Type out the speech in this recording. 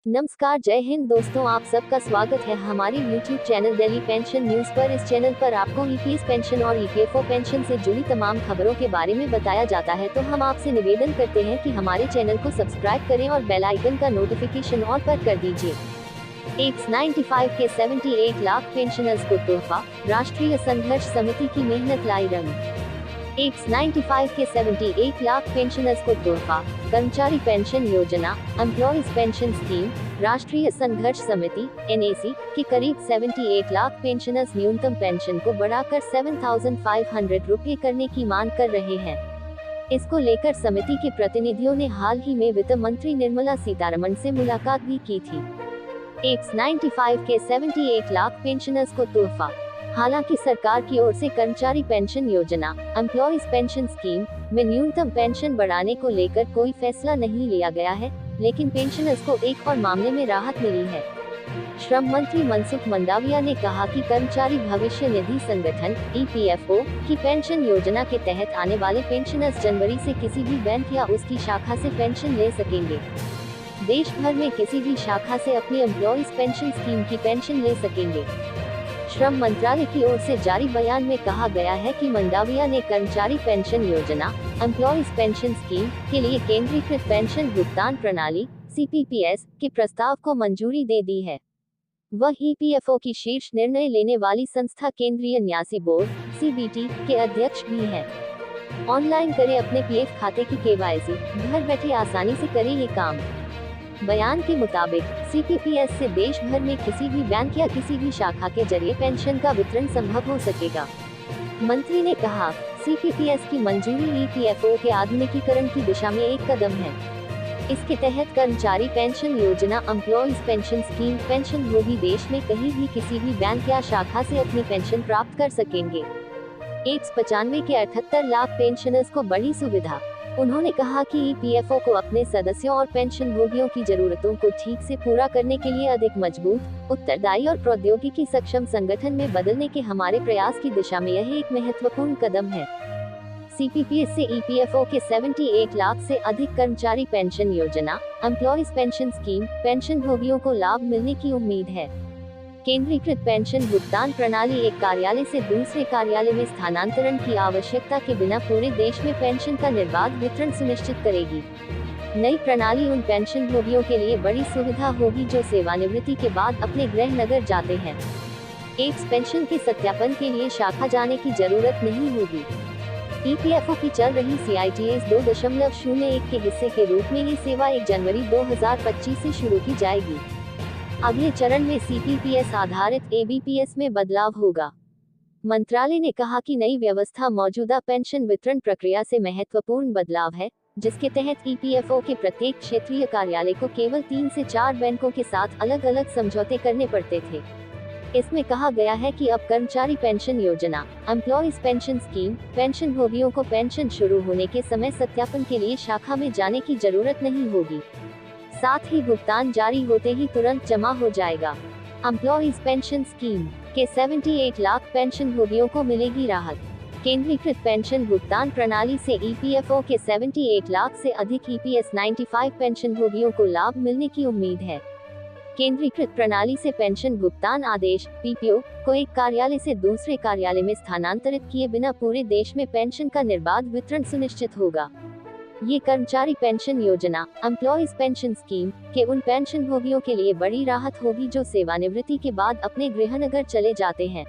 नमस्कार, जय हिंद दोस्तों, आप सबका स्वागत है हमारे YouTube channel Delhi pension news पर। इस चैनल पर आपको ईपीएस पेंशन और ईपीएफओ पेंशन से जुड़ी तमाम खबरों के बारे में बताया जाता है, तो हम आपसे निवेदन करते हैं कि हमारे चैनल को सब्सक्राइब करें और बेल आइकन का नोटिफिकेशन ऑल पर कर दीजिए। X95 के 78 लाख पेंशनर्स को तोहफा, राष्ट्रीय संघर्ष समिति की मेहनत लाई रंग। X95 के 78 लाख पेंशनर्स को तोहफा, कर्मचारी पेंशन योजना, एम्प्लॉयज पेंशन स्कीम, राष्ट्रीय संघर्ष समिति (NAC) के करीब 78 लाख पेंशनर्स न्यूनतम पेंशन को बढ़ाकर 7,500 रुपये करने की मांग कर रहे हैं। इसको लेकर समिति के प्रतिनिधियों ने हाल ही में वित्त मंत्री निर्मला सीतारमण से मुलाकात भी की थी। X95 के 78 लाख पेंशनर्स को तोहफा। हालांकि सरकार की ओर से कर्मचारी पेंशन योजना, एम्प्लॉयज पेंशन स्कीम में न्यूनतम पेंशन बढ़ाने को लेकर कोई फैसला नहीं लिया गया है, लेकिन पेंशनर्स को एक और मामले में राहत मिली है। श्रम मंत्री मनसुख मंडाविया ने कहा कि कर्मचारी भविष्य निधि संगठन (EPFO) की पेंशन योजना के तहत आने वाले पेंशनर्स जनवरी से किसी भी बैंक या उसकी शाखा से पेंशन ले सकेंगे। देश भर में किसी भी शाखा से अपनी एम्प्लॉयज पेंशन स्कीम की पेंशन ले सकेंगे। श्रम मंत्रालय की ओर से जारी बयान में कहा गया है कि मंडाविया ने कर्मचारी पेंशन योजना, एम्प्लॉयज पेंशन स्कीम के लिए केंद्रीकृत पेंशन भुगतान प्रणाली (CPPS) के प्रस्ताव को मंजूरी दे दी है। वह EPFO की शीर्ष निर्णय लेने वाली संस्था केंद्रीय न्यासी बोर्ड (CBT) के अध्यक्ष भी हैं। ऑनलाइन करें अपने PF खाते की KYC, घर बैठे आसानी से करें ये काम। बयान के मुताबिक CPPS से देश भर में किसी भी बैंक या किसी भी शाखा के जरिए पेंशन का वितरण संभव हो सकेगा। मंत्री ने कहा, CPPS की मंजूरी EPFO के आधुनिकीकरण की दिशा में एक कदम है। इसके तहत कर्मचारी पेंशन योजना, एम्प्लॉयज पेंशन स्कीम पेंशन भोगी देश में कहीं भी किसी भी बैंक या शाखा से अपनी पेंशन प्राप्त कर सकेंगे। X95 के 78 लाख पेंशनर्स को बड़ी सुविधा। उन्होंने कहा कि EPFO को अपने सदस्यों और पेंशन भोगियों की जरूरतों को ठीक से पूरा करने के लिए अधिक मजबूत, उत्तरदायी और प्रौद्योगिकी सक्षम संगठन में बदलने के हमारे प्रयास की दिशा में यह एक महत्वपूर्ण कदम है। CPPS से EPFO के 78 लाख से अधिक कर्मचारी पेंशन योजना, एम्प्लॉयज पेंशन स्कीम पेंशन भोगियों को लाभ मिलने की उम्मीद है। केंद्रीकृत पेंशन भुगतान प्रणाली एक कार्यालय से दूसरे कार्यालय में स्थानांतरण की आवश्यकता के बिना पूरे देश में पेंशन का निर्बाध वितरण सुनिश्चित करेगी। नई प्रणाली उन पेंशन भोगियों के लिए बड़ी सुविधा होगी जो सेवानिवृत्ति के बाद अपने गृह नगर जाते हैं। एक पेंशन के सत्यापन के लिए शाखा जाने की जरूरत नहीं होगी। EPFO की चल रही CITS 2.01 के हिस्से के रूप में ये सेवा 1 जनवरी 2025 से शुरू की जाएगी। अगले चरण में CPPS आधारित ABPS में बदलाव होगा। मंत्रालय ने कहा कि नई व्यवस्था मौजूदा पेंशन वितरण प्रक्रिया से महत्वपूर्ण बदलाव है, जिसके तहत EPFO के प्रत्येक क्षेत्रीय कार्यालय को केवल 3 से 4 बैंकों के साथ अलग-अलग समझौते करने पड़ते थे। इसमें कहा गया है कि अब कर्मचारी पेंशन योजना, एम्प्लॉयज पेंशन स्कीम पेंशन भोगियों को पेंशन शुरू होने के समय सत्यापन के लिए शाखा में जाने की जरूरत नहीं होगी। साथ ही भुगतान जारी होते ही तुरंत जमा हो जाएगा। एम्प्लॉयज पेंशन स्कीम के 78 लाख पेंशन भोगियों को मिलेगी राहत। केंद्रीकृत पेंशन भुगतान प्रणाली से EPFO के 78 लाख से अधिक EPS95 पेंशन भोगियों को लाभ मिलने की उम्मीद है। केंद्रीकृत प्रणाली से पेंशन भुगतान आदेश को एक कार्यालय से दूसरे कार्यालय में स्थानांतरित किए बिना पूरे देश में पेंशन का निर्बाध वितरण सुनिश्चित होगा। ये कर्मचारी पेंशन योजना, एम्प्लॉयज पेंशन स्कीम के उन पेंशन भोगियों के लिए बड़ी राहत होगी जो सेवानिवृत्ति के बाद अपने गृहनगर चले जाते हैं।